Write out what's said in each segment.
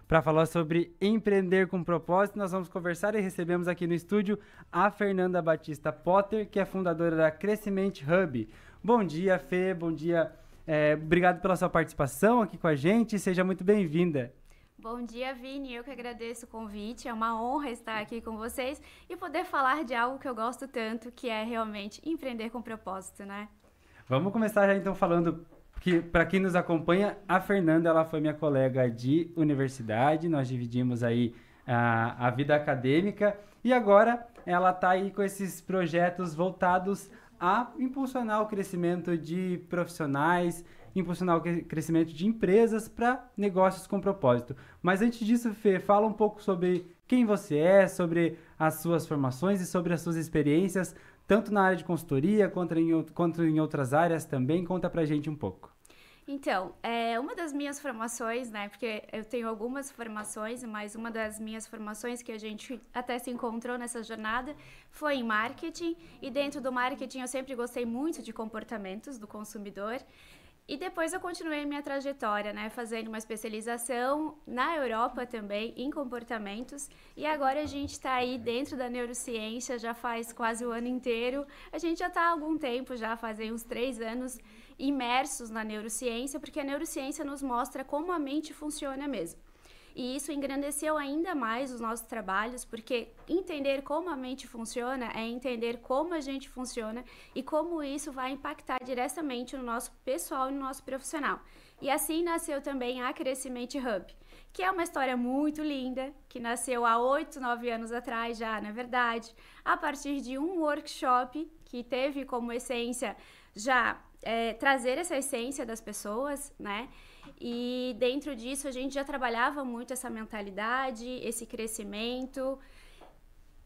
para falar sobre empreender com propósito. Nós vamos conversar e recebemos aqui no estúdio a Fernanda Batista Potter, que é fundadora da Crescimento Hub. Bom dia, Fê, bom dia. Obrigado pela sua participação aqui com a gente, seja muito bem-vinda. Bom dia, Vini. Eu que agradeço o convite. É uma honra estar aqui com vocês e poder falar de algo que eu gosto tanto, que é realmente empreender com propósito, né? Vamos começar já então falando que, para quem nos acompanha, a Fernanda, ela foi minha colega de universidade, nós dividimos aí a vida acadêmica e agora ela está aí com esses projetos voltados a impulsionar o crescimento de profissionais, impulsionar o crescimento de empresas para negócios com propósito. Mas antes disso, Fê, fala um pouco sobre quem você é, sobre as suas formações e sobre as suas experiências, tanto na área de consultoria quanto em outras áreas também. Conta pra gente um pouco. Então, uma das minhas formações, né, porque eu tenho algumas formações, mas uma das minhas formações que a gente até se encontrou nessa jornada foi em marketing, e dentro do marketing eu sempre gostei muito de comportamentos do consumidor. E depois eu continuei minha trajetória, né, fazendo uma especialização na Europa também, em comportamentos. E agora a gente está aí dentro da neurociência, já faz quase o ano inteiro. A gente já está há algum tempo, já fazem uns 3 anos, imersos na neurociência, porque a neurociência nos mostra como a mente funciona mesmo. E isso engrandeceu ainda mais os nossos trabalhos, porque entender como a mente funciona é entender como a gente funciona e como isso vai impactar diretamente no nosso pessoal e no nosso profissional. E assim nasceu também a Crescimento Hub, que é uma história muito linda, que nasceu há 8, 9 anos atrás já, na verdade, a partir de um workshop que teve como essência já trazer essa essência das pessoas, né? E dentro disso a gente já trabalhava muito essa mentalidade, esse crescimento,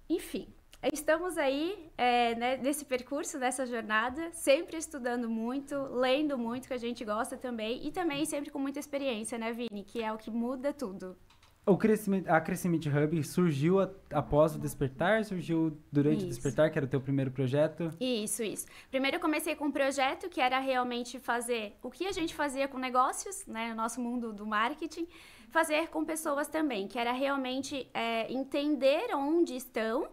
enfim. Estamos aí né, nesse percurso, nessa jornada, sempre estudando muito, lendo muito, que a gente gosta também, e também sempre com muita experiência, né, Vini? Que é o que muda tudo. A Crescimento Hub surgiu após o Despertar, surgiu durante o Despertar, que era o teu primeiro projeto? Isso. Primeiro eu comecei com um projeto que era realmente fazer o que a gente fazia com negócios, né, no nosso mundo do marketing, fazer com pessoas também, que era realmente entender onde estão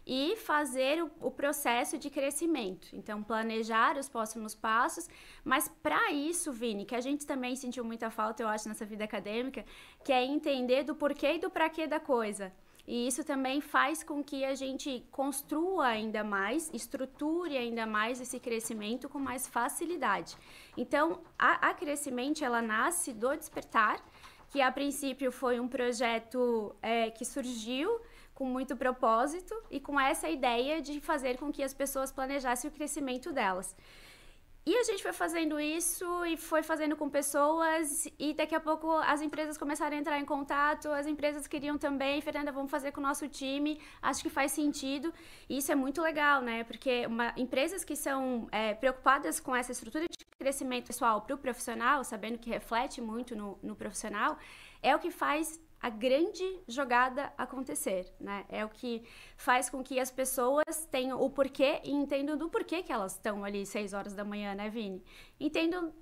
e fazer o processo de crescimento. Então, planejar os próximos passos, mas para isso, Vini, que a gente também sentiu muita falta, eu acho, nessa vida acadêmica, que é entender do porquê e do pra quê da coisa. E isso também faz com que a gente construa ainda mais, estruture ainda mais esse crescimento com mais facilidade. Então, a Crescimento, ela nasce do Despertar, que a princípio foi um projeto que surgiu com muito propósito e com essa ideia de fazer com que as pessoas planejassem o crescimento delas. E a gente foi fazendo isso e foi fazendo com pessoas e daqui a pouco as empresas começaram a entrar em contato, as empresas queriam também, Fernanda, vamos fazer com o nosso time, acho que faz sentido. E isso é muito legal, né? Porque empresas que são preocupadas com essa estrutura de crescimento pessoal para o profissional, sabendo que reflete muito no profissional, é o que faz a grande jogada acontecer, né? É o que faz com que as pessoas tenham o porquê e entendam do porquê que elas estão ali 6 horas da manhã, né, Vini? Entendam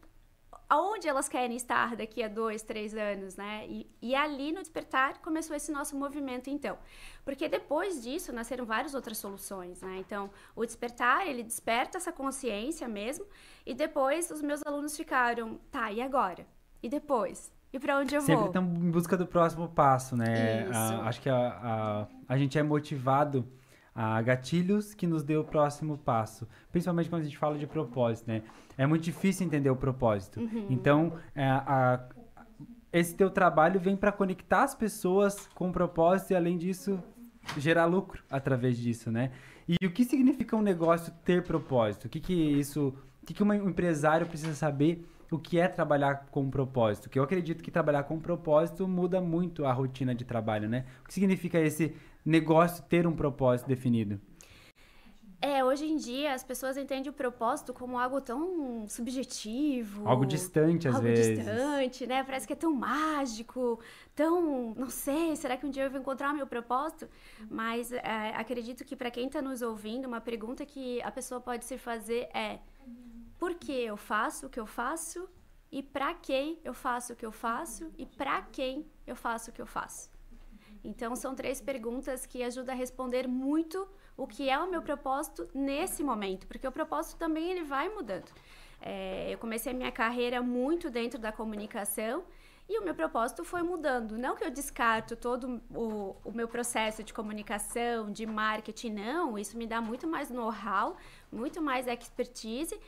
aonde elas querem estar daqui a 2, 3 anos, né? E ali no Despertar começou esse nosso movimento, então. Porque depois disso nasceram várias outras soluções, né? Então, o Despertar, ele desperta essa consciência mesmo, e depois os meus alunos ficaram, tá, e agora? E depois? E para onde eu vou? Sempre estão em busca do próximo passo, né? Isso. Acho que a gente é motivado a gatilhos que nos dê o próximo passo. Principalmente quando a gente fala de propósito, né? É muito difícil entender o propósito. Então, esse teu trabalho vem para conectar as pessoas com o propósito e, além disso, gerar lucro através disso, né? E o que significa um negócio ter propósito? O que um empresário precisa saber o que é trabalhar com propósito? Que eu acredito que trabalhar com propósito muda muito a rotina de trabalho, né? O que significa esse negócio ter um propósito definido? Hoje em dia as pessoas entendem o propósito como algo tão subjetivo. Algo distante, às vezes. Algo distante, né? Parece que é tão mágico, tão... Não sei, será que um dia eu vou encontrar o meu propósito? Mas acredito que para quem está nos ouvindo, uma pergunta que a pessoa pode se fazer é: por que eu faço o que eu faço e para quem eu faço o que eu faço e para quem eu faço o que eu faço. Então, são 3 perguntas que ajudam a responder muito o que é o meu propósito nesse momento, porque o propósito também ele vai mudando. Eu comecei a minha carreira muito dentro da comunicação e o meu propósito foi mudando. Não que eu descarto todo o meu processo de comunicação, de marketing, não. Isso me dá muito mais know-how, muito mais expertise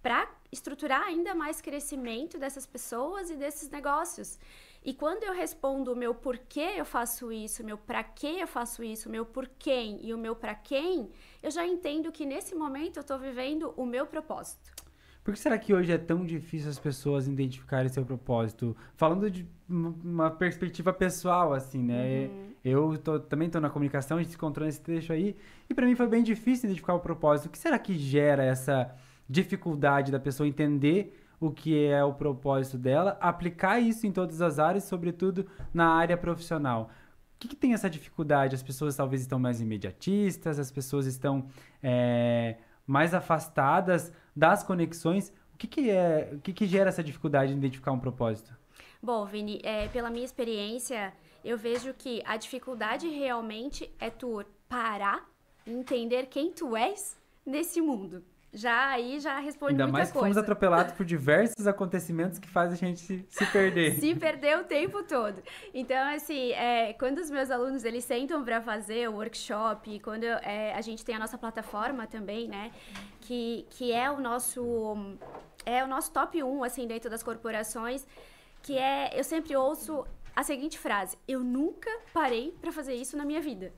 para estruturar ainda mais crescimento dessas pessoas e desses negócios. E quando eu respondo o meu porquê eu faço isso, o meu para que eu faço isso, o meu porquê e o meu para quem, eu já entendo que nesse momento eu estou vivendo o meu propósito. Por que será que hoje é tão difícil as pessoas identificarem seu propósito? Falando de uma perspectiva pessoal, assim, né? Eu também tô na comunicação, a gente se encontrou nesse trecho aí, e para mim foi bem difícil identificar o propósito. O que será que gera essa dificuldade da pessoa entender o que é o propósito dela, aplicar isso em todas as áreas, sobretudo na área profissional? O que tem essa dificuldade? As pessoas talvez estão mais imediatistas, as pessoas estão mais afastadas das conexões. O que gera essa dificuldade de identificar um propósito? Bom, Vini, pela minha experiência, eu vejo que a dificuldade realmente é tu parar e entender quem tu és nesse mundo. Já responde Ainda muita mais que coisa. fomos atropelados por diversos acontecitos que fazem a gente se perder. Se perder o tempo todo. Então, assim, quando os meus alunos, eles sentam para fazer o workshop, quando a gente tem a nossa plataforma também, né, que é o nosso top 1, assim, dentro das corporações, eu sempre ouço a seguinte frase: eu nunca parei para fazer isso na minha vida.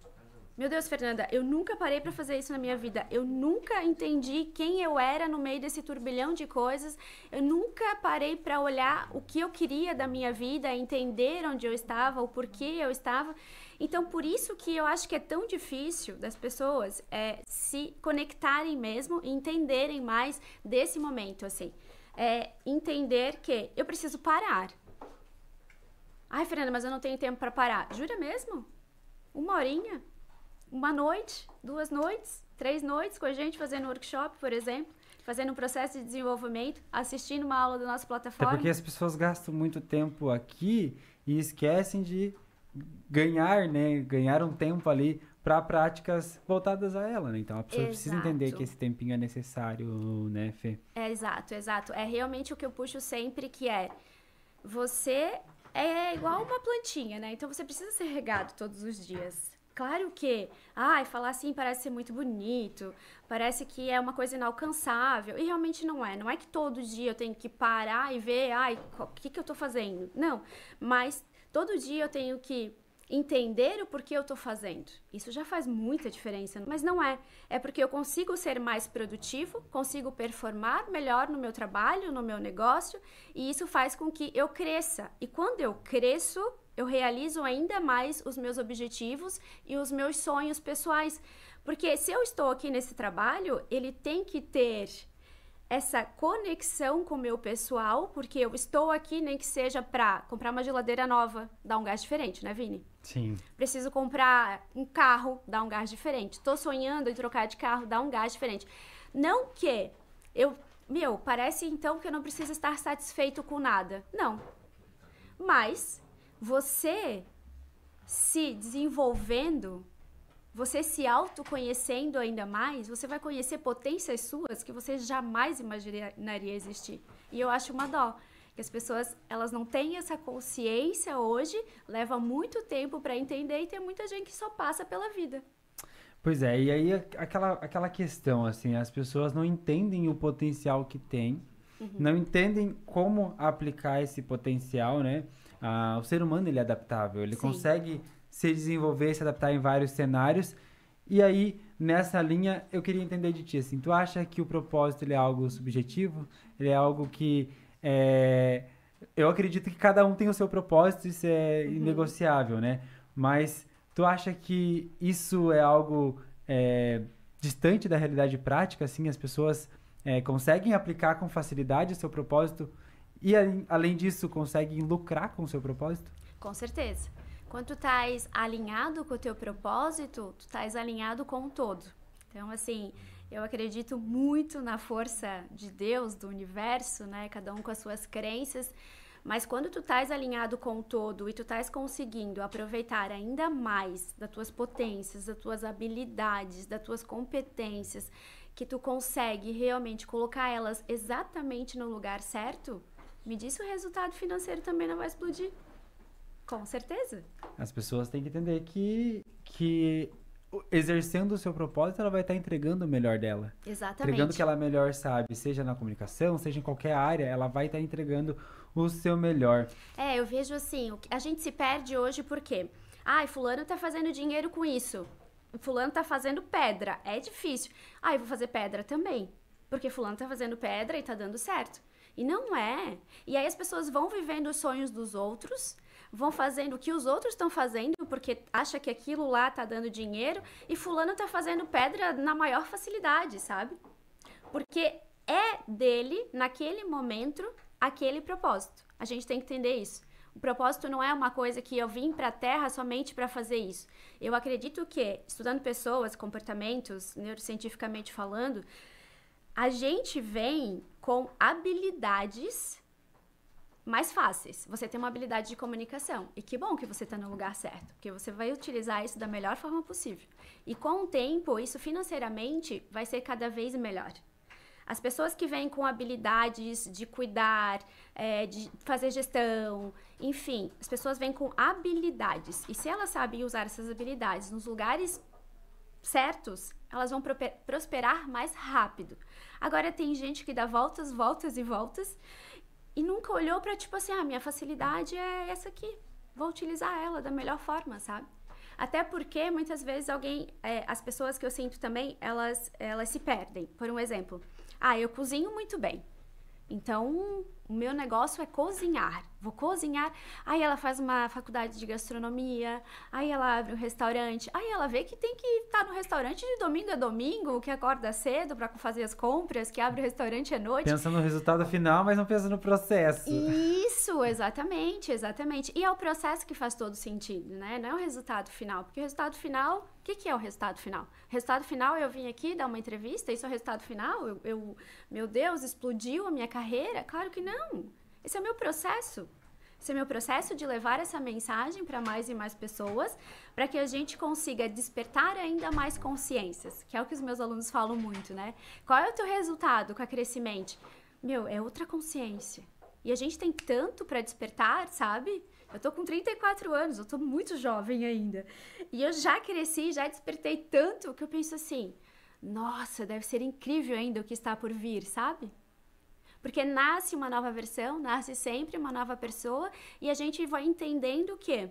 Meu Deus, Fernanda, eu nunca parei para fazer isso na minha vida. Eu nunca entendi quem eu era no meio desse turbilhão de coisas. Eu nunca parei para olhar o que eu queria da minha vida, entender onde eu estava, o porquê eu estava. Então, por isso que eu acho que é tão difícil das pessoas se conectarem mesmo e entenderem mais desse momento, assim. Entender que eu preciso parar. Ai, Fernanda, mas eu não tenho tempo para parar. Jura mesmo? 1 horinha? 1 noite, 2 noites, 3 noites com a gente fazendo workshop, por exemplo, fazendo um processo de desenvolvimento, assistindo uma aula da nossa plataforma. Até porque as pessoas gastam muito tempo aqui e esquecem de ganhar um tempo ali para práticas voltadas a ela, né? Então a pessoa precisa entender que esse tempinho é necessário, né, Fê? Exato. É realmente o que eu puxo sempre, que você é igual uma plantinha, né? Então você precisa ser regado todos os dias. Claro que, falar assim parece ser muito bonito, parece que é uma coisa inalcançável, e realmente não é. Não é que todo dia eu tenho que parar e ver, o que eu tô fazendo? Não, mas todo dia eu tenho que entender o porquê eu tô fazendo. Isso já faz muita diferença, mas não é. É porque eu consigo ser mais produtivo, consigo performar melhor no meu trabalho, no meu negócio, e isso faz com que eu cresça. E quando eu cresço, eu realizo ainda mais os meus objetivos e os meus sonhos pessoais. Porque se eu estou aqui nesse trabalho, ele tem que ter essa conexão com o meu pessoal, porque eu estou aqui nem que seja para comprar uma geladeira nova, dar um gás diferente, né, Vini? Sim. Preciso comprar um carro, dar um gás diferente. Estou sonhando em trocar de carro, dar um gás diferente. Não que parece então que eu não preciso estar satisfeito com nada. Não. Mas você se desenvolvendo, você se autoconhecendo ainda mais, você vai conhecer potências suas que você jamais imaginaria existir. E eu acho uma dó que as pessoas, elas não têm essa consciência hoje, leva muito tempo para entender, e tem muita gente que só passa pela vida. Pois é, e aí aquela questão, assim, as pessoas não entendem o potencial que tem, não entendem como aplicar esse potencial, né? O ser humano, ele é adaptável, ele consegue se desenvolver, se adaptar em vários cenários. E aí, nessa linha, eu queria entender de ti, assim, tu acha que o propósito, ele é algo subjetivo? Ele é algo que eu acredito que cada um tem o seu propósito, isso é inegociável, né? Mas tu acha que isso é algo distante da realidade prática, assim, as pessoas conseguem aplicar com facilidade o seu propósito e, além disso, conseguem lucrar com o seu propósito? Com certeza. Quando tu estás alinhado com o teu propósito, tu estás alinhado com o todo. Então, assim, Eu acredito muito na força de Deus, do universo, né? Cada um com as suas crenças. Mas quando tu estás alinhado com o todo e tu estás conseguindo aproveitar ainda mais das tuas potências, das tuas habilidades, das tuas competências, que tu consegue realmente colocar elas exatamente no lugar certo, me diz se o resultado financeiro também não vai explodir. Com certeza. As pessoas têm que entender que exercendo o seu propósito, ela vai estar entregando o melhor dela. Exatamente. Entregando o que ela melhor sabe, seja na comunicação, seja em qualquer área, ela vai estar entregando o seu melhor. Eu vejo assim, a gente se perde hoje porque, fulano tá fazendo dinheiro com isso, fulano tá fazendo pedra, é difícil. Eu vou fazer pedra também, porque fulano tá fazendo pedra e tá dando certo. E não é. E aí as pessoas vão vivendo os sonhos dos outros, vão fazendo o que os outros estão fazendo, porque acha que aquilo lá tá dando dinheiro, e fulano tá fazendo pedra na maior facilidade, sabe? Porque é dele, naquele momento, aquele propósito. A gente tem que entender isso. O propósito não é uma coisa que eu vim para a Terra somente para fazer isso. Eu acredito que, estudando pessoas, comportamentos, neurocientificamente falando, a gente vem com habilidades mais fáceis. Você tem uma habilidade de comunicação. E que bom que você está no lugar certo, porque você vai utilizar isso da melhor forma possível. E com o tempo, isso financeiramente vai ser cada vez melhor. As pessoas que vêm com habilidades de cuidar, de fazer gestão, enfim, as pessoas vêm com habilidades. E se elas sabem usar essas habilidades nos lugares certos, elas vão prosperar mais rápido. Agora tem gente que dá voltas, voltas e voltas e nunca olhou para tipo assim, minha facilidade é essa aqui, vou utilizar ela da melhor forma, sabe? Até porque muitas vezes as pessoas que eu sinto também, elas se perdem. Por um exemplo, eu cozinho muito bem. Então, o meu negócio é cozinhar. Vou cozinhar. Aí ela faz uma faculdade de gastronomia. Aí ela abre um restaurante. Aí ela vê que tem que estar no restaurante de domingo a domingo, que acorda cedo para fazer as compras, que abre o restaurante à noite. Pensa no resultado final, mas não pensa no processo. Isso, exatamente, exatamente. E é o processo que faz todo sentido, né? Não é o resultado final. Porque o resultado final... O que é o resultado final? O resultado final, eu vim aqui dar uma entrevista, isso é o resultado final? Meu Deus, explodiu a minha carreira? Claro que não. Esse é o meu processo. Esse é o meu processo de levar essa mensagem para mais e mais pessoas, para que a gente consiga despertar ainda mais consciências, que é o que os meus alunos falam muito, né? Qual é o teu resultado com a Crescimente? É outra consciência. E a gente tem tanto para despertar, sabe? Eu tô com 34 anos, eu tô muito jovem ainda. E eu já cresci, já despertei tanto que eu penso assim, nossa, deve ser incrível ainda o que está por vir, sabe? Porque nasce uma nova versão, nasce sempre uma nova pessoa e a gente vai entendendo que,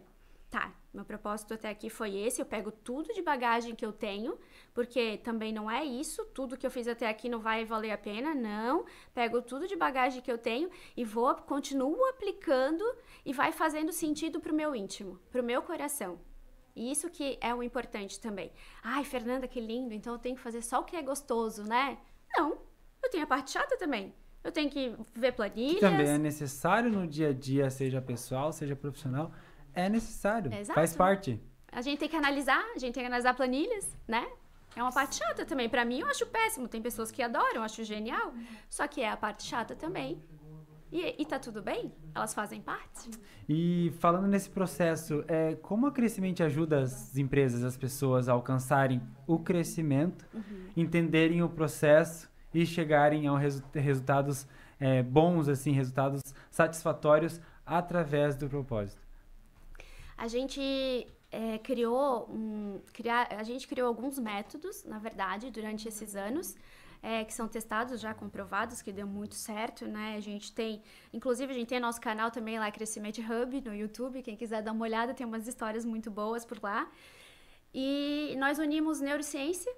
meu propósito até aqui foi esse, eu pego tudo de bagagem que eu tenho, porque também não é isso, tudo que eu fiz até aqui não vai valer a pena, não. Pego tudo de bagagem que eu tenho e continuo aplicando e vai fazendo sentido pro meu íntimo, pro meu coração. E isso que é o importante também. Fernanda, que lindo, então eu tenho que fazer só o que é gostoso, né? Não, eu tenho a parte chata também. Eu tenho que ver planilhas. Que também é necessário no dia a dia, seja pessoal, seja profissional. É necessário, faz parte. A gente tem que analisar, planilhas, né? É uma parte chata também. Pra mim, eu acho péssimo. Tem pessoas que adoram, eu acho genial. Só que é a parte chata também. E tá tudo bem? Elas fazem parte. E falando nesse processo, como a Crescimente ajuda as empresas, as pessoas a alcançarem o crescimento, entenderem o processo e chegarem a resultados bons, assim, resultados satisfatórios através do propósito? A gente criou alguns métodos, na verdade, durante esses anos, que são testados, já comprovados, que deu muito certo, né? Inclusive, a gente tem nosso canal também lá, Crescimento Hub, no YouTube. Quem quiser dar uma olhada, tem umas histórias muito boas por lá. E nós unimos neurociência,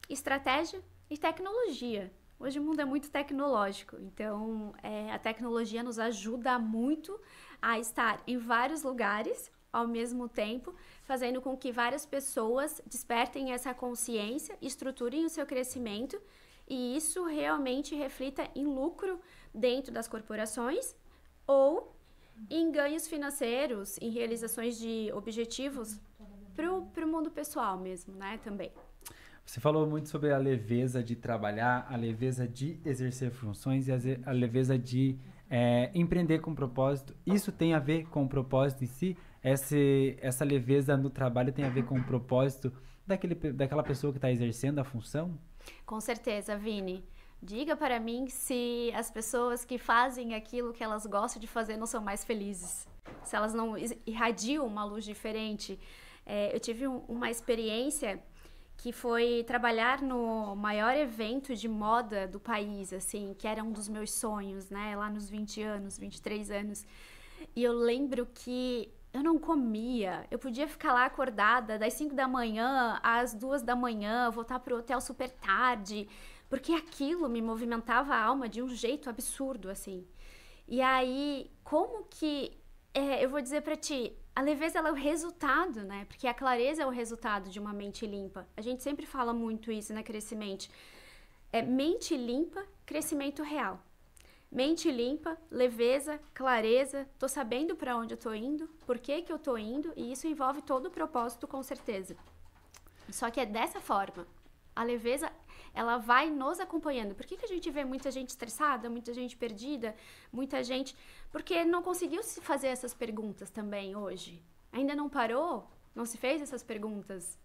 estratégia e tecnologia. Hoje o mundo é muito tecnológico, então a tecnologia nos ajuda muito a estar em vários lugares ao mesmo tempo, fazendo com que várias pessoas despertem essa consciência, estruturem o seu crescimento e isso realmente reflita em lucro dentro das corporações ou em ganhos financeiros, em realizações de objetivos para o mundo pessoal mesmo, né, também. Você falou muito sobre a leveza de trabalhar, a leveza de exercer funções e a leveza de empreender com propósito. Isso tem a ver com o propósito em si? Essa leveza no trabalho tem a ver com o propósito daquela pessoa que está exercendo a função? Com certeza, Vini. Diga para mim se as pessoas que fazem aquilo que elas gostam de fazer não são mais felizes. Se elas não irradiam uma luz diferente. Eu tive uma experiência que foi trabalhar no maior evento de moda do país, assim, que era um dos meus sonhos, né? Lá nos 20 anos, 23 anos. E eu lembro que eu não comia. Eu podia ficar lá acordada das 5 da manhã às 2 da manhã, voltar pro hotel super tarde, porque aquilo me movimentava a alma de um jeito absurdo, assim. E aí, como que... eu vou dizer pra ti, a leveza ela é o resultado, né? Porque a clareza é o resultado de uma mente limpa. A gente sempre fala muito isso, né, Crescimento? Mente limpa, crescimento real. Mente limpa, leveza, clareza, tô sabendo para onde eu tô indo, por que que eu tô indo, e isso envolve todo o propósito, com certeza. Só que é dessa forma. A leveza, ela vai nos acompanhando. Por que que a gente vê muita gente estressada, muita gente perdida, muita gente... Porque não conseguiu se fazer essas perguntas também hoje. Ainda não parou? Não se fez essas perguntas?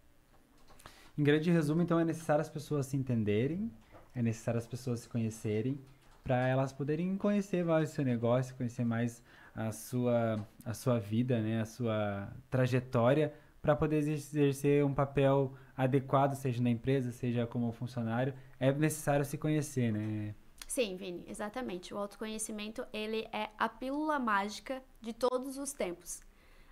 Em grande resumo, então, é necessário as pessoas se entenderem, é necessário as pessoas se conhecerem, para elas poderem conhecer mais o seu negócio, conhecer mais a sua vida, né, a sua trajetória, para poder exercer um papel adequado, seja na empresa, seja como funcionário. É necessário se conhecer, né? Sim, Vini, exatamente. O autoconhecimento, ele é a pílula mágica de todos os tempos.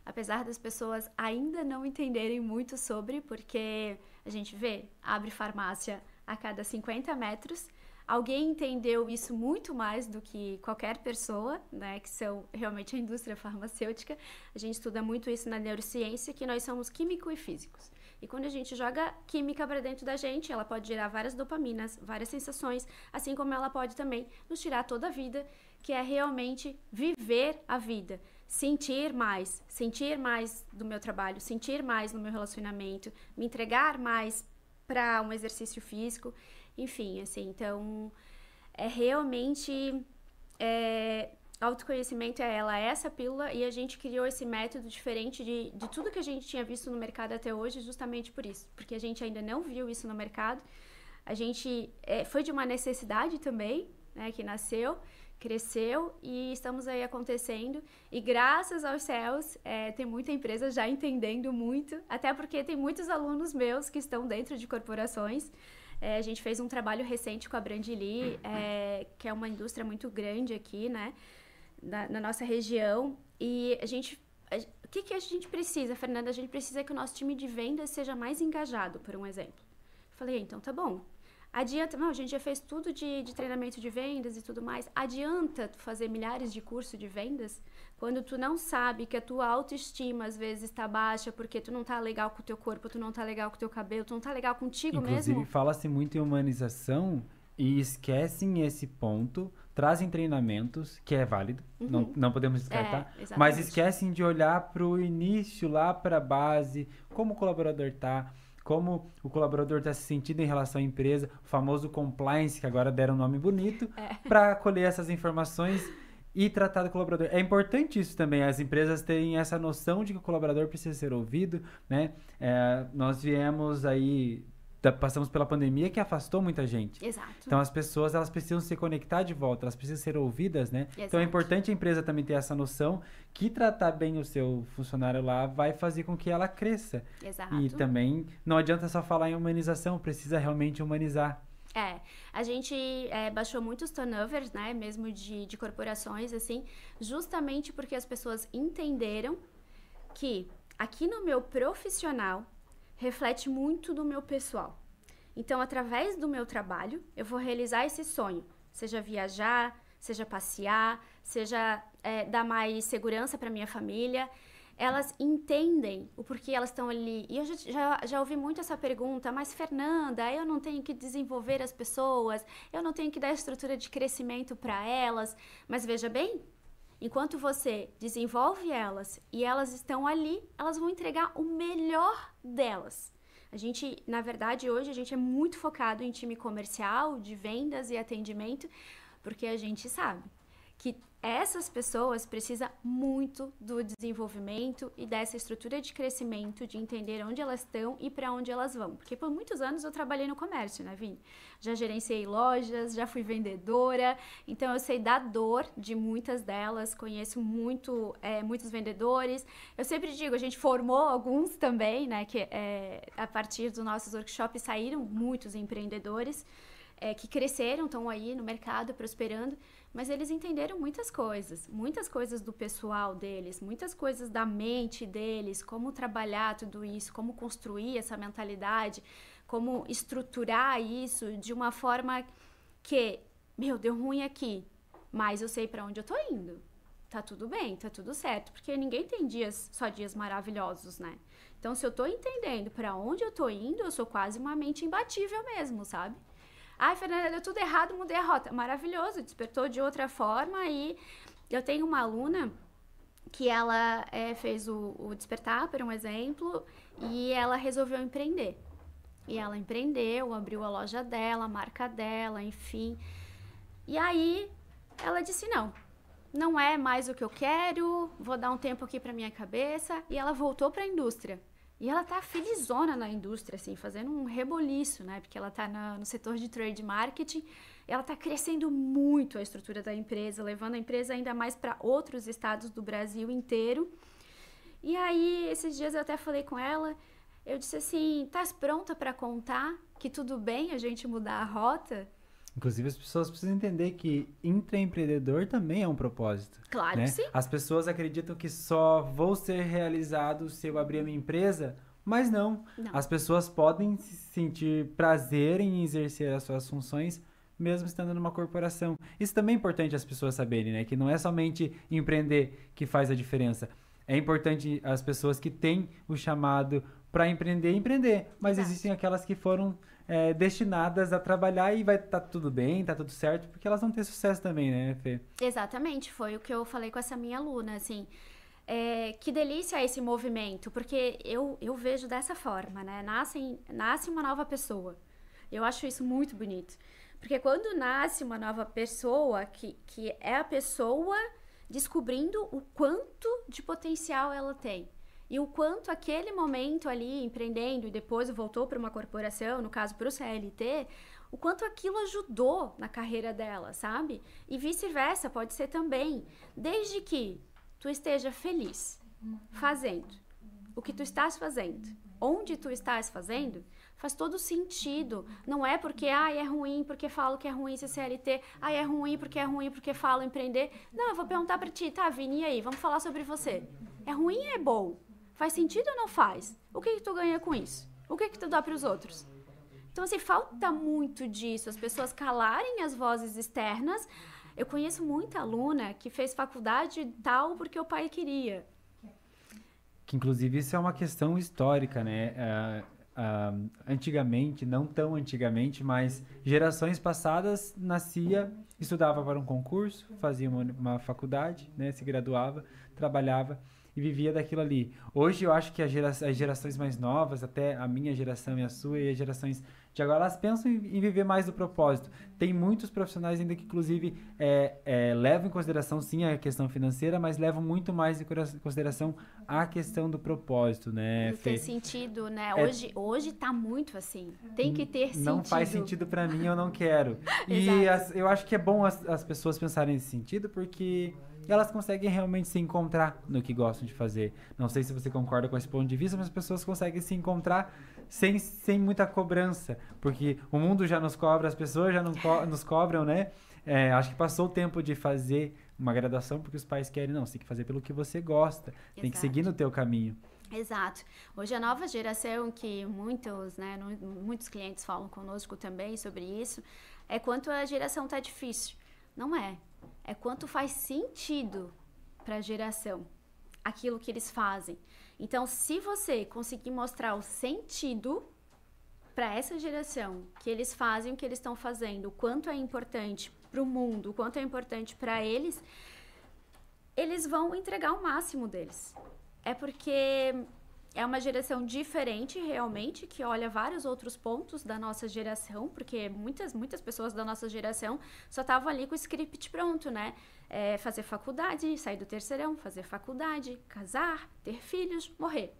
Apesar das pessoas ainda não entenderem muito sobre, porque a gente vê, abre farmácia a cada 50 metros, alguém entendeu isso muito mais do que qualquer pessoa, né, que são realmente a indústria farmacêutica. A gente estuda muito isso na neurociência, que nós somos químicos e físicos. E quando a gente joga química para dentro da gente, ela pode gerar várias dopaminas, várias sensações, assim como ela pode também nos tirar toda a vida, que é realmente viver a vida. Sentir mais do meu trabalho, sentir mais no meu relacionamento, me entregar mais para um exercício físico. Enfim, assim, então, realmente, autoconhecimento é essa pílula, e a gente criou esse método diferente de tudo que a gente tinha visto no mercado até hoje, justamente por isso, porque a gente ainda não viu isso no mercado. A gente foi de uma necessidade também, né, que nasceu, cresceu, e estamos aí acontecendo, e graças aos céus, tem muita empresa já entendendo muito, até porque tem muitos alunos meus que estão dentro de corporações. A gente fez um trabalho recente com a Brandly, que é uma indústria muito grande aqui, né, na nossa região. E o que a gente precisa, Fernanda? A gente precisa que o nosso time de vendas seja mais engajado, por um exemplo. Falei, então tá bom. Adianta, não, a gente já fez tudo de treinamento de vendas e tudo mais. Adianta tu fazer milhares de cursos de vendas quando tu não sabe que a tua autoestima às vezes está baixa porque tu não tá legal com o teu corpo, tu não tá legal com o teu cabelo, tu não tá legal contigo mesmo? Inclusive, fala-se muito em humanização e esquecem esse ponto, trazem treinamentos, que é válido, não podemos descartar, mas esquecem de olhar para o início, lá para a base, como o colaborador tá, como o colaborador está se sentindo em relação à empresa, o famoso compliance, que agora deram um nome bonito, para colher essas informações e tratar do colaborador. É importante isso também, as empresas terem essa noção de que o colaborador precisa ser ouvido, né? Nós viemos aí, passamos pela pandemia que afastou muita gente. Exato. Então as pessoas, elas precisam se conectar de volta, elas precisam ser ouvidas, né? Exato. Então é importante a empresa também ter essa noção que tratar bem o seu funcionário lá vai fazer com que ela cresça. Exato. E também não adianta só falar em humanização, precisa realmente humanizar. A gente baixou muitos turnovers, né, mesmo de corporações, assim, justamente porque as pessoas entenderam que aqui no meu profissional reflete muito do meu pessoal. Então, através do meu trabalho, eu vou realizar esse sonho, seja viajar, seja passear, seja dar mais segurança para minha família. Elas entendem o porquê elas estão ali. E eu já ouvi muito essa pergunta, mas Fernanda, eu não tenho que desenvolver as pessoas, eu não tenho que dar estrutura de crescimento para elas. Mas veja bem, enquanto você desenvolve elas e elas estão ali, elas vão entregar o melhor delas. A gente, na verdade, hoje a gente é muito focado em time comercial, de vendas e atendimento, porque a gente sabe que essas pessoas precisam muito do desenvolvimento e dessa estrutura de crescimento, de entender onde elas estão e para onde elas vão. Porque por muitos anos eu trabalhei no comércio, né, Vini? Já gerenciei lojas, já fui vendedora, então eu sei da dor de muitas delas, conheço muitos vendedores. Eu sempre digo, a gente formou alguns também, né, que a partir dos nossos workshops saíram muitos empreendedores, que cresceram, estão aí no mercado prosperando, mas eles entenderam muitas coisas do pessoal deles, muitas coisas da mente deles, como trabalhar tudo isso, como construir essa mentalidade, como estruturar isso de uma forma que, deu ruim aqui, mas eu sei para onde eu tô indo. Tá tudo bem, tá tudo certo, porque ninguém tem só dias maravilhosos, né? Então, se eu tô entendendo para onde eu tô indo, eu sou quase uma mente imbatível mesmo, sabe? Ai, Fernanda, deu tudo errado, mudei a rota. Maravilhoso, despertou de outra forma. E eu tenho uma aluna que ela fez o Despertar, por um exemplo, e ela resolveu empreender. E ela empreendeu, abriu a loja dela, a marca dela, enfim. E aí ela disse, não é mais o que eu quero, vou dar um tempo aqui para minha cabeça. E ela voltou para a indústria. E ela tá felizona na indústria, assim, fazendo um reboliço, né? Porque ela tá no setor de trade marketing, ela tá crescendo muito a estrutura da empresa, levando a empresa ainda mais para outros estados do Brasil inteiro. E aí, esses dias eu até falei com ela, eu disse assim, estás pronta para contar que tudo bem a gente mudar a rota? Inclusive, as pessoas precisam entender que intraempreendedor também é um propósito. Claro né? que sim. As pessoas acreditam que só vou ser realizado se eu abrir a minha empresa, mas não. As pessoas podem sentir prazer em exercer as suas funções mesmo estando numa corporação. Isso também é importante as pessoas saberem, né? Que não é somente empreender que faz a diferença. É importante as pessoas que têm o chamado para empreender. Mas existem aquelas que foram destinadas a trabalhar e vai estar tudo bem, tá tudo certo, porque elas vão ter sucesso também, né, Fê? Exatamente, foi o que eu falei com essa minha aluna, assim, que delícia esse movimento, porque eu vejo dessa forma, né, nasce uma nova pessoa, eu acho isso muito bonito, porque quando nasce uma nova pessoa, que é a pessoa descobrindo o quanto de potencial ela tem, e o quanto aquele momento ali, empreendendo, e depois voltou para uma corporação, no caso para o CLT, o quanto aquilo ajudou na carreira dela, sabe? E vice-versa, pode ser também. Desde que tu esteja feliz fazendo o que tu estás fazendo, onde tu estás fazendo, faz todo sentido. Não é porque, é ruim, porque falo que é ruim ser CLT, é ruim porque falo empreender. Não, eu vou perguntar para ti, tá, Vini, e aí? Vamos falar sobre você. É ruim ou é bom? Faz sentido ou não faz? O que tu ganha com isso? O que tu dá para os outros? Então, assim, falta muito disso, as pessoas calarem as vozes externas. Eu conheço muita aluna que fez faculdade tal porque o pai queria. Que, inclusive, isso é uma questão histórica, né? Antigamente, não tão antigamente, mas gerações passadas estudava para um concurso, fazia uma faculdade, né? Se graduava, trabalhava e vivia daquilo ali. Hoje eu acho que as gerações mais novas, até a minha geração e a sua e as gerações de agora, elas pensam em viver mais do propósito. Tem muitos profissionais ainda que, inclusive, levam em consideração, sim, a questão financeira, mas levam muito mais em consideração a questão do propósito, né, Não Fê? tem sentido, né? Hoje tá muito assim. Tem que ter sentido. Não faz sentido pra mim, eu não quero. E eu acho que é bom as pessoas pensarem nesse sentido, porque elas conseguem realmente se encontrar no que gostam de fazer. Não sei se você concorda com esse ponto de vista, mas as pessoas conseguem se encontrar sem muita cobrança, porque o mundo já nos cobra, as pessoas já nos cobram, né? Acho que passou o tempo de fazer uma graduação porque os pais querem, não, você tem que fazer pelo que você gosta, tem que seguir no teu caminho. Exato. Hoje a nova geração, que muitos clientes falam conosco também sobre isso, é quanto a geração tá difícil. Não é. É quanto faz sentido para a geração aquilo que eles fazem. Então, se você conseguir mostrar o sentido para essa geração, que eles fazem o que eles estão fazendo, o quanto é importante para o mundo, o quanto é importante para eles, eles vão entregar o máximo deles. É porque é uma geração diferente, realmente, que olha vários outros pontos da nossa geração, porque muitas pessoas da nossa geração só estavam ali com o script pronto, né? Fazer faculdade, sair do terceirão, fazer faculdade, casar, ter filhos, morrer.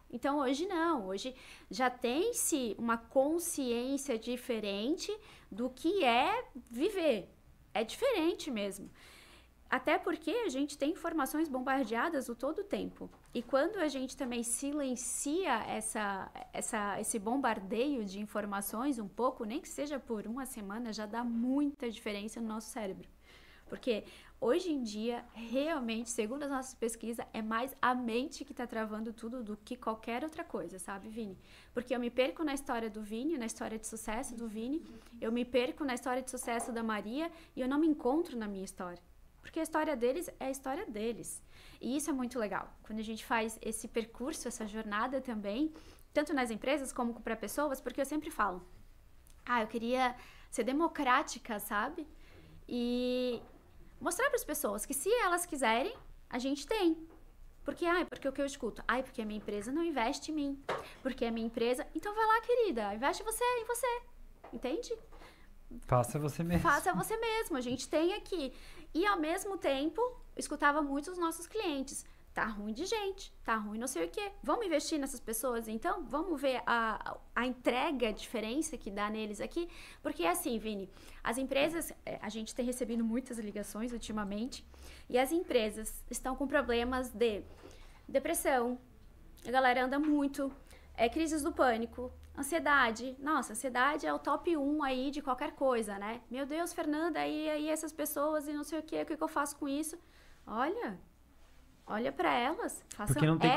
Então, hoje não. Hoje já tem-se uma consciência diferente do que é viver. É diferente mesmo. Até porque a gente tem informações bombardeadas o todo o tempo. E quando a gente também silencia esse bombardeio de informações um pouco, nem que seja por uma semana, já dá muita diferença no nosso cérebro. Porque hoje em dia, realmente, segundo as nossas pesquisas, é mais a mente que está travando tudo do que qualquer outra coisa, sabe, Vini? Porque eu me perco na história do Vini, na história de sucesso do Vini, eu me perco na história de sucesso da Maria e eu não me encontro na minha história. Porque a história deles é a história deles. E isso é muito legal. Quando a gente faz esse percurso, essa jornada também, tanto nas empresas como para pessoas, porque eu sempre falo, eu queria ser democrática, sabe? E mostrar para as pessoas que se elas quiserem, a gente tem. Porque o que eu escuto? Porque a minha empresa não investe em mim. Porque a minha empresa... Então vai lá, querida, investe você em você. Entende? Faça você mesmo. Faça você mesmo. A gente tem aqui. E, ao mesmo tempo, eu escutava muito os nossos clientes. Tá ruim de gente, tá ruim não sei o quê. Vamos investir nessas pessoas, então? Vamos ver a entrega, a diferença que dá neles aqui? Porque, assim, Vini, as empresas... A gente tem recebido muitas ligações ultimamente. E as empresas estão com problemas de depressão. A galera anda muito. Crises do pânico. Ansiedade. Nossa, ansiedade é o top 1 aí de qualquer coisa, né? Meu Deus, Fernanda, aí essas pessoas e não sei o que eu faço com isso? Olha para elas, façam. Porque não tem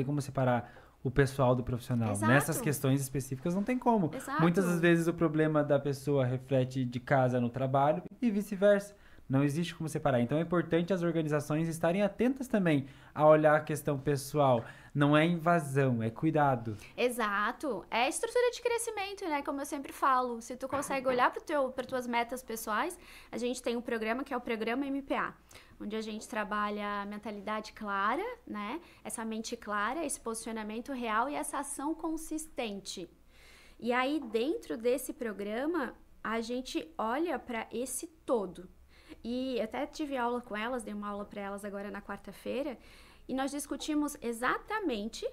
como separar, o pessoal do profissional. Exato. Nessas questões específicas não tem como. Exato. Muitas das vezes o problema da pessoa reflete de casa no trabalho e vice-versa. Não existe como separar. Então é importante as organizações estarem atentas também a olhar a questão pessoal. Não é invasão, é cuidado. Exato. É estrutura de crescimento, né? Como eu sempre falo. Se tu consegue olhar para tuas metas pessoais, a gente tem um programa que é o programa MPA, onde a gente trabalha a mentalidade clara, né? Essa mente clara, esse posicionamento real e essa ação consistente. E aí, dentro desse programa, a gente olha para esse todo. E até tive aula com elas, dei uma aula para elas agora na quarta-feira, e nós discutimos exatamente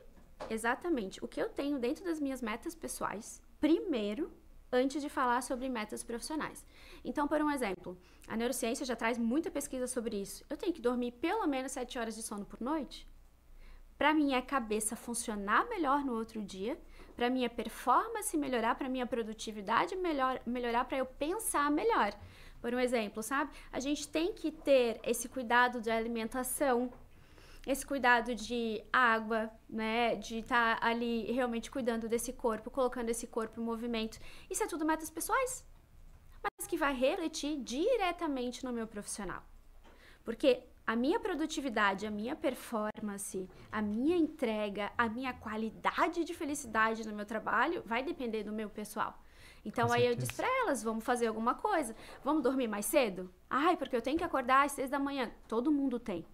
o que eu tenho dentro das minhas metas pessoais, primeiro, antes de falar sobre metas profissionais. Então, por um exemplo, a neurociência já traz muita pesquisa sobre isso. Eu tenho que dormir pelo menos 7 horas de sono por noite? Para minha cabeça funcionar melhor no outro dia, para minha performance melhorar, para minha produtividade melhorar, para eu pensar melhor. Por um exemplo, sabe? A gente tem que ter esse cuidado de alimentação, esse cuidado de água, né? De estar ali realmente cuidando desse corpo, colocando esse corpo em movimento. Isso é tudo metas pessoais, mas que vai refletir diretamente no meu profissional. Porque a minha produtividade, a minha performance, a minha entrega, a minha qualidade de felicidade no meu trabalho vai depender do meu pessoal. Então, aí eu disse pra elas, vamos fazer alguma coisa. Vamos dormir mais cedo? Porque eu tenho que acordar às 6 da manhã. Todo mundo tem.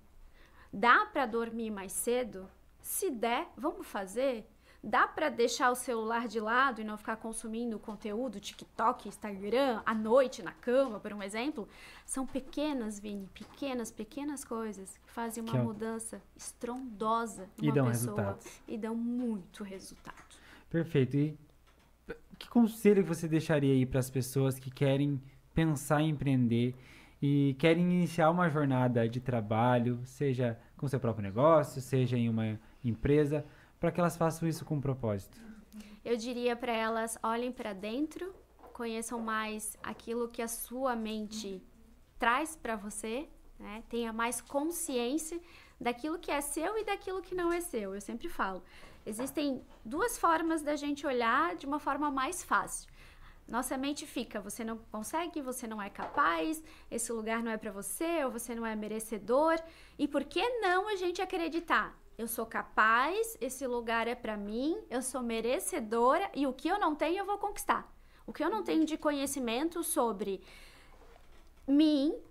Dá pra dormir mais cedo? Se der, vamos fazer? Dá pra deixar o celular de lado e não ficar consumindo conteúdo, TikTok, Instagram, à noite, na cama, por um exemplo? São pequenas, Vini, pequenas coisas que fazem uma mudança estrondosa numa pessoa. Resultados. E dão muito resultado. Perfeito. E que conselho você deixaria aí para as pessoas que querem pensar em empreender e querem iniciar uma jornada de trabalho, seja com seu próprio negócio, seja em uma empresa, para que elas façam isso com propósito? Eu diria para elas, olhem para dentro, conheçam mais aquilo que a sua mente traz para você, né? Tenha mais consciência daquilo que é seu e daquilo que não é seu. Eu sempre falo, existem 2 formas da gente olhar de uma forma mais fácil. Nossa mente fica, você não consegue, você não é capaz, esse lugar não é para você, ou você não é merecedor. E por que não a gente acreditar? Eu sou capaz, esse lugar é para mim, eu sou merecedora e o que eu não tenho eu vou conquistar. O que eu não tenho de conhecimento sobre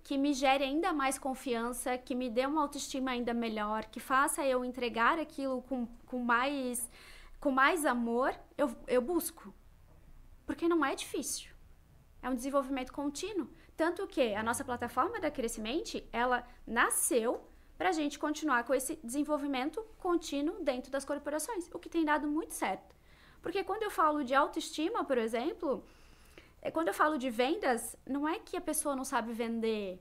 que me gere ainda mais confiança, que me dê uma autoestima ainda melhor, que faça eu entregar aquilo com mais amor, eu busco. Porque não é difícil. É um desenvolvimento contínuo. Tanto que a nossa plataforma da Crescimente, ela nasceu para a gente continuar com esse desenvolvimento contínuo dentro das corporações, o que tem dado muito certo. Porque quando eu falo de autoestima, por exemplo, quando eu falo de vendas, não é que a pessoa não sabe vender,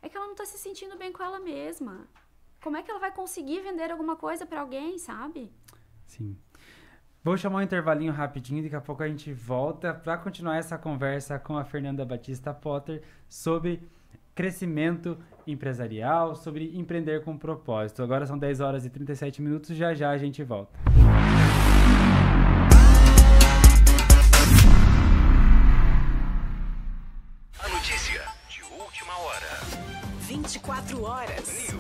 é que ela não está se sentindo bem com ela mesma. Como é que ela vai conseguir vender alguma coisa para alguém, sabe? Sim. Vou chamar um intervalinho rapidinho, daqui a pouco a gente volta para continuar essa conversa com a Fernanda Batista Potter sobre crescimento empresarial, sobre empreender com propósito. Agora são 10 horas e 37 minutos, já a gente volta. A notícia de última hora. 24 horas.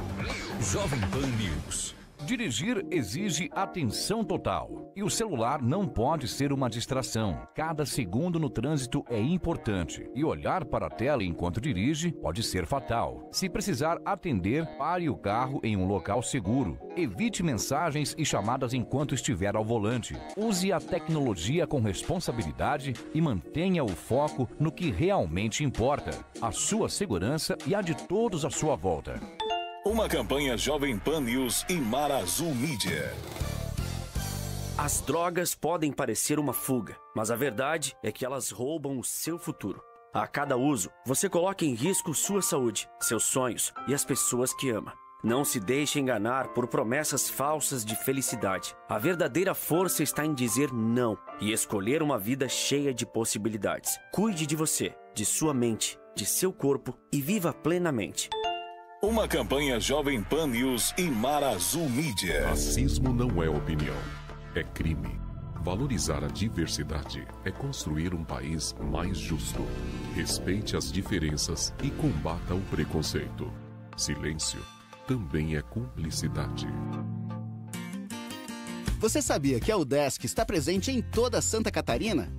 Jovem Pan News. Dirigir exige atenção total e o celular não pode ser uma distração. Cada segundo no trânsito é importante e olhar para a tela enquanto dirige pode ser fatal. Se precisar atender, pare o carro em um local seguro. Evite mensagens e chamadas enquanto estiver ao volante. Use a tecnologia com responsabilidade e mantenha o foco no que realmente importa: a sua segurança e a de todos à sua volta. Uma campanha Jovem Pan News e Mar Azul Mídia. As drogas podem parecer uma fuga, mas a verdade é que elas roubam o seu futuro. A cada uso, você coloca em risco sua saúde, seus sonhos e as pessoas que ama. Não se deixe enganar por promessas falsas de felicidade. A verdadeira força está em dizer não e escolher uma vida cheia de possibilidades. Cuide de você, de sua mente, de seu corpo e viva plenamente. Uma campanha Jovem Pan News e Mar Azul Mídia. Racismo não é opinião, é crime. Valorizar a diversidade é construir um país mais justo. Respeite as diferenças e combata o preconceito. Silêncio também é cumplicidade. Você sabia que a UDESC está presente em toda Santa Catarina?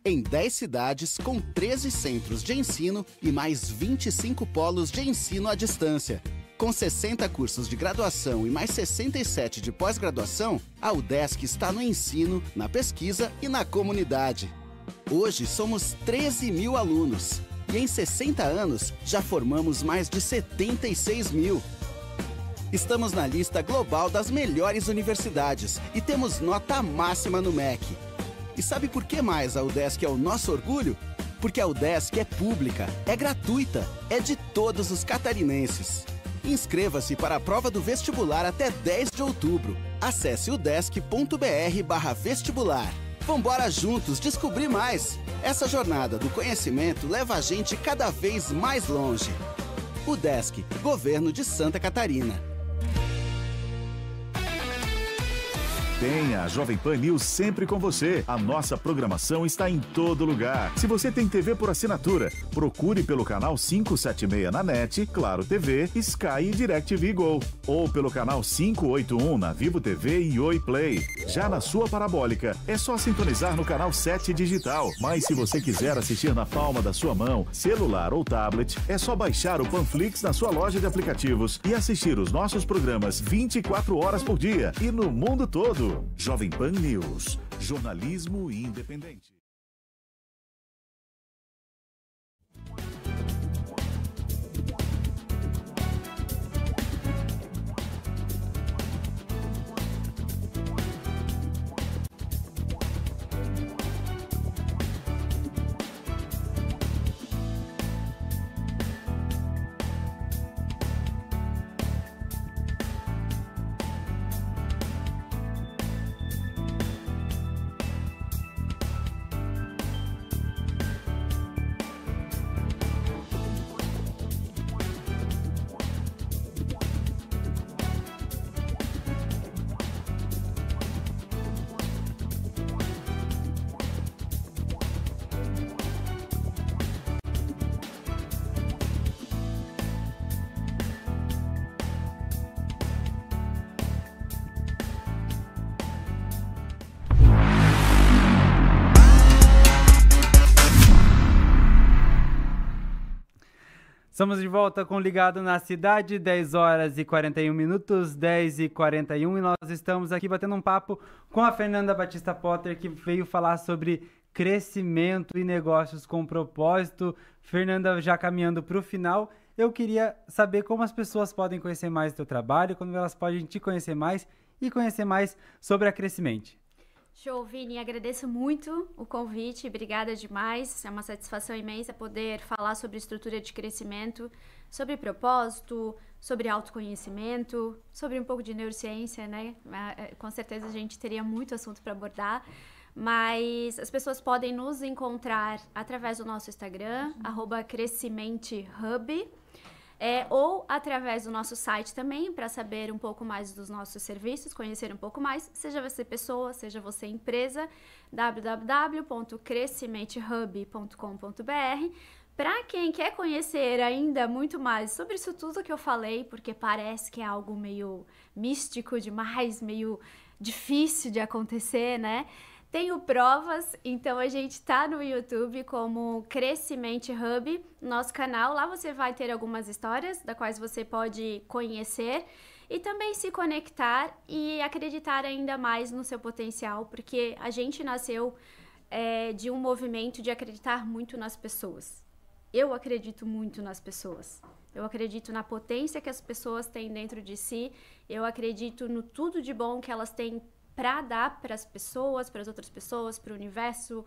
Em 10 cidades, com 13 centros de ensino e mais 25 polos de ensino à distância. Com 60 cursos de graduação e mais 67 de pós-graduação, a UDESC está no ensino, na pesquisa e na comunidade. Hoje somos 13 mil alunos e em 60 anos já formamos mais de 76 mil. Estamos na lista global das melhores universidades e temos nota máxima no MEC. E sabe por que mais a UDESC é o nosso orgulho? Porque a UDESC é pública, é gratuita, é de todos os catarinenses. Inscreva-se para a prova do vestibular até 10 de outubro. Acesse udesc.br/vestibular. Vambora juntos descobrir mais! Essa jornada do conhecimento leva a gente cada vez mais longe. UDESC, Governo de Santa Catarina. Tenha a Jovem Pan News sempre com você. A nossa programação está em todo lugar. Se você tem TV por assinatura, procure pelo canal 576 na NET, Claro TV, Sky e DirecTV Go. Ou pelo canal 581 na Vivo TV e Oi Play. Já na sua parabólica, é só sintonizar no canal 7 digital. Mas se você quiser assistir na palma da sua mão, celular ou tablet, é só baixar o Panflix na sua loja de aplicativos e assistir os nossos programas 24 horas por dia e no mundo todo. Jovem Pan News, jornalismo independente. Estamos de volta com Ligado na Cidade, 10 horas e 41 minutos, 10h41, e nós estamos aqui batendo um papo com a Fernanda Batista Potter, que veio falar sobre crescimento e negócios com propósito. Fernanda, já caminhando para o final, eu queria saber como as pessoas podem conhecer mais do teu trabalho, como elas podem te conhecer mais e conhecer mais sobre a Crescimente. Show, Vini, agradeço muito o convite, obrigada demais, é uma satisfação imensa poder falar sobre estrutura de crescimento, sobre propósito, sobre autoconhecimento, sobre um pouco de neurociência, né? Com certeza a gente teria muito assunto para abordar, mas as pessoas podem nos encontrar através do nosso Instagram, @crescimentehub, ou através do nosso site também, para saber um pouco mais dos nossos serviços, conhecer um pouco mais, seja você pessoa, seja você empresa, www.crescimentehub.com.br. Para quem quer conhecer ainda muito mais sobre isso tudo que eu falei, porque parece que é algo meio místico demais, meio difícil de acontecer, né? Tenho provas, então a gente tá no YouTube como Crescimente Hub, nosso canal. Lá você vai ter algumas histórias das quais você pode conhecer e também se conectar e acreditar ainda mais no seu potencial, porque a gente nasceu de um movimento de acreditar muito nas pessoas. Eu acredito muito nas pessoas. Eu acredito na potência que as pessoas têm dentro de si. Eu acredito no tudo de bom que elas têm para dar para as pessoas, para as outras pessoas, para o universo,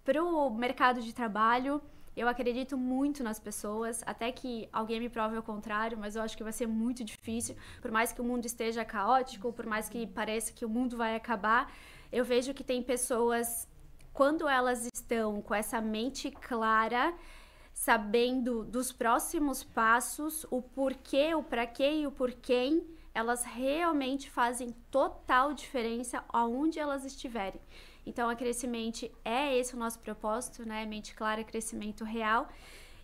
para o mercado de trabalho. Eu acredito muito nas pessoas, até que alguém me prove o contrário, mas eu acho que vai ser muito difícil. Por mais que o mundo esteja caótico, por mais que pareça que o mundo vai acabar, eu vejo que tem pessoas, quando elas estão com essa mente clara, sabendo dos próximos passos, o porquê, o para quê e o por quem, elas realmente fazem total diferença aonde elas estiverem. Então, a Crescimente é esse o nosso propósito, né? Mente clara, crescimento real.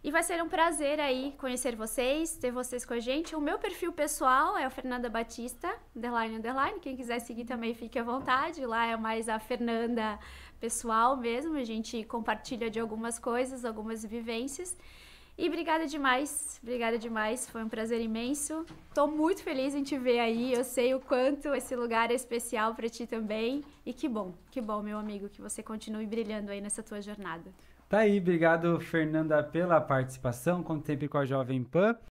E vai ser um prazer aí conhecer vocês, ter vocês com a gente. O meu perfil pessoal é o Fernanda Batista, __. Quem quiser seguir também fique à vontade. Lá é mais a Fernanda pessoal mesmo. A gente compartilha de algumas coisas, algumas vivências. E obrigada demais, foi um prazer imenso. Tô muito feliz em te ver aí, eu sei o quanto esse lugar é especial para ti também. E que bom, meu amigo, que você continue brilhando aí nessa tua jornada. Tá aí, obrigado, Fernanda, pela participação, conte sempre com a Jovem Pan.